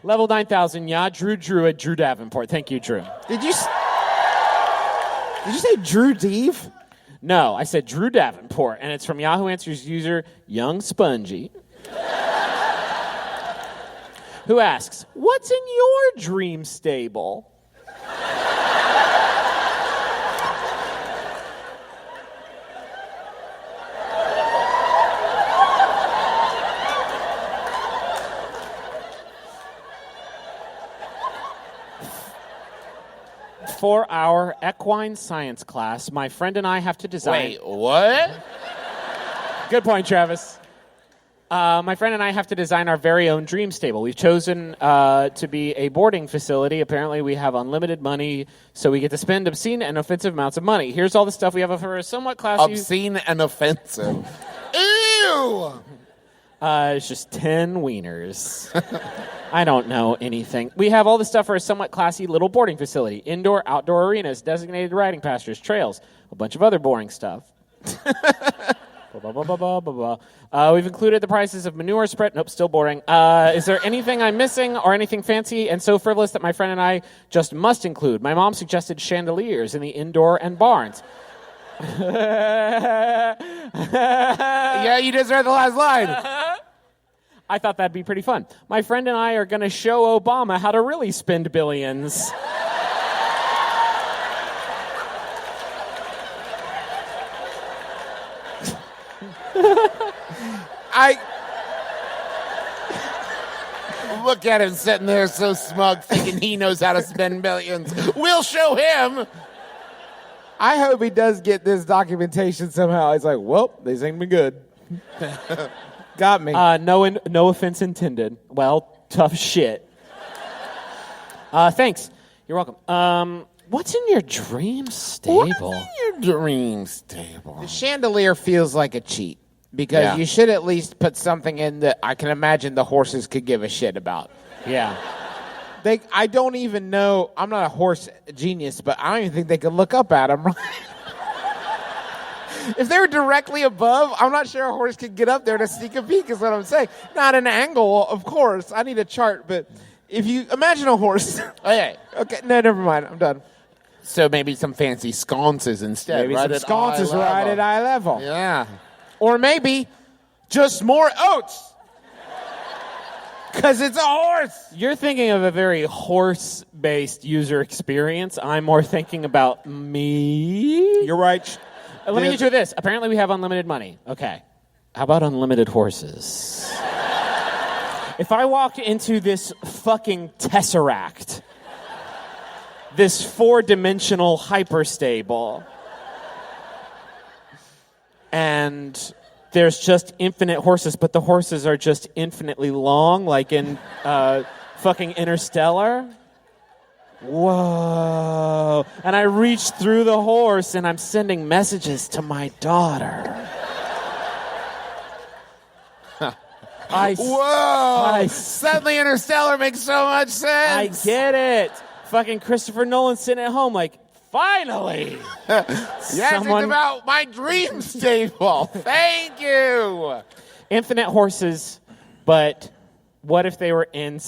Level 9,000, yeah. Drew Druid, Drew Davenport. Thank you, Drew. Did you say Drew Deve? No, I said Drew Davenport, and it's from Yahoo Answers user Young Spongy, who asks, what's in your dream stable? 4-hour equine science class. My friend and I have to design... Wait, what? Good point, Travis. My friend and I have to design our very own dream stable. We've chosen to be a boarding facility. Apparently, we have unlimited money, so we get to spend obscene and offensive amounts of money. Here's all the stuff we have for a somewhat classy... Obscene and offensive. Ew! It's just 10 wieners. I don't know anything. We have all the stuff for a somewhat classy little boarding facility. Indoor, outdoor arenas, designated riding pastures, trails, a bunch of other boring stuff. We've included the prices of manure spread. Nope, still boring. Is there anything I'm missing or anything fancy and so frivolous that my friend and I just must include? My mom suggested chandeliers in the indoor and barns. Yeah, you just read the last line. I thought that'd be pretty fun. My friend and I are going to show Obama how to really spend billions. I look at him sitting there so smug, thinking he knows how to spend billions. We'll show him. I hope he does get this documentation somehow. He's like, well, this ain't been good. Got me. No offense intended. Well, tough shit. Thanks. You're welcome. What's in your dream stable? What's in your dream stable? The chandelier feels like a cheat because you should at least put something in that I can imagine the horses could give a shit about. Yeah. I don't even know. I'm not a horse genius, but I don't even think they could look up at them. If they were directly above, I'm not sure a horse could get up there to sneak a peek, is what I'm saying. Not an angle, of course. I need a chart, but if you imagine a horse. Okay, no, never mind. I'm done. So maybe some fancy sconces instead. Maybe some sconces right at eye level. Yeah. Or maybe just more oats. Because it's a horse. You're thinking of a very horse-based user experience. I'm more thinking about me. You're right. Let me get you this. Apparently we have unlimited money. Okay. How about unlimited horses? If I walked into this fucking tesseract, this 4-dimensional hyperstable, and there's just infinite horses, but the horses are just infinitely long, like in fucking Interstellar. Whoa. And I reach through the horse and I'm sending messages to my daughter. Whoa! Suddenly Interstellar makes so much sense. I get it. Fucking Christopher Nolan sitting at home like, finally! Yes, it's about my dream stable. Thank you. Infinite horses, but what if they were in...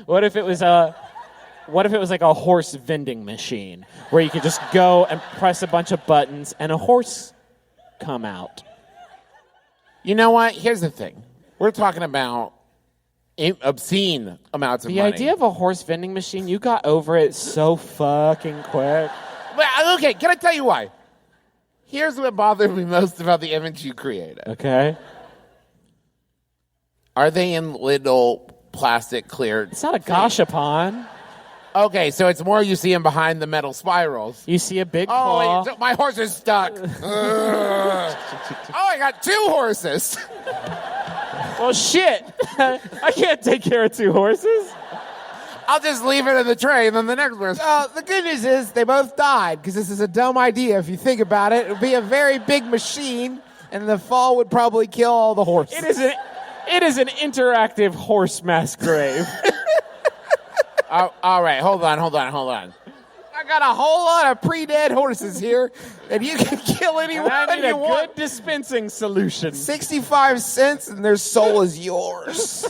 what if it was like a horse vending machine where you could just go and press a bunch of buttons and a horse come out? You know what? Here's the thing. We're talking about obscene amounts of money. The idea of a horse vending machine, you got over it so fucking quick. But, okay, can I tell you why? Here's what bothered me most about the image you created. Okay. Are they in little plastic clear... It's not a gashapon. Okay, so it's more you see them behind the metal spirals. You see a big claw. Oh, my horse is stuck. I got 2 horses. Well, shit. I can't take care of 2 horses. I'll just leave it in the tray, and then the next one. The good news is they both died, because this is a dumb idea. If you think about it, it would be a very big machine, and the fall would probably kill all the horses. It is an interactive horse mass grave. All right, hold on. I got a whole lot of pre-dead horses here, and you can kill anyone I need you want. good dispensing solution. 65 cents, and their soul is yours.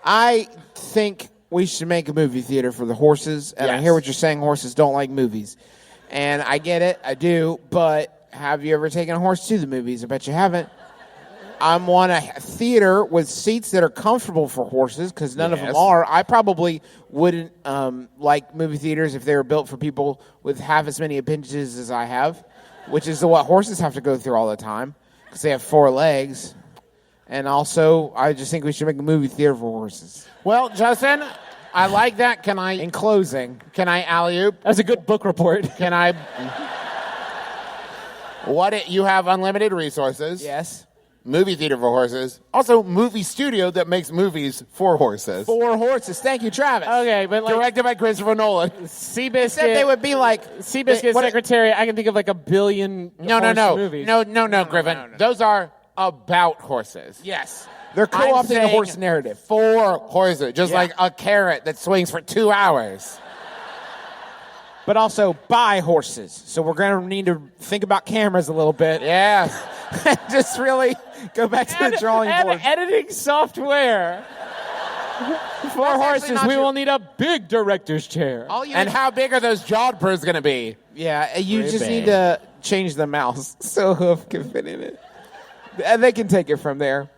I think we should make a movie theater for the horses, and I Yes. hear what you're saying. Horses don't like movies, and I get it. I do, but have you ever taken a horse to the movies? I bet you haven't. I want a theater with seats that are comfortable for horses because none of them Yes. are. I probably wouldn't like movie theaters if they were built for people with half as many appendages as I have, which is what horses have to go through all the time because they have 4 legs. And also, I just think we should make a movie theater for horses. Well, Justin, I like that. Can In closing, I alley-oop? That's a good book report. Can I? You have unlimited resources. yes. Movie theater for horses. Also, movie studio that makes movies for horses. 4 horses. Thank you, Travis. Okay, but like Directed by Christopher Nolan. Except Seabiscuit, they would be like Seabiscuit what- Secretary. I can think of like a billion No, horse movies. No, Griffin. no. Those are about horses. Yes. They're I'm co-opting the saying horse narrative. For horses, just Yeah. like a carrot that swings for 2 hours. But also by horses. So we're going to need to think about cameras a little bit. Yeah. Just really go back to the drawing and board. editing software. For horses, not we true. will need a big director's chair. And how big are those jodhpurs going to be? Yeah, you Very just big. need to change the mouse so Hoof can fit in it. And they can take it from there.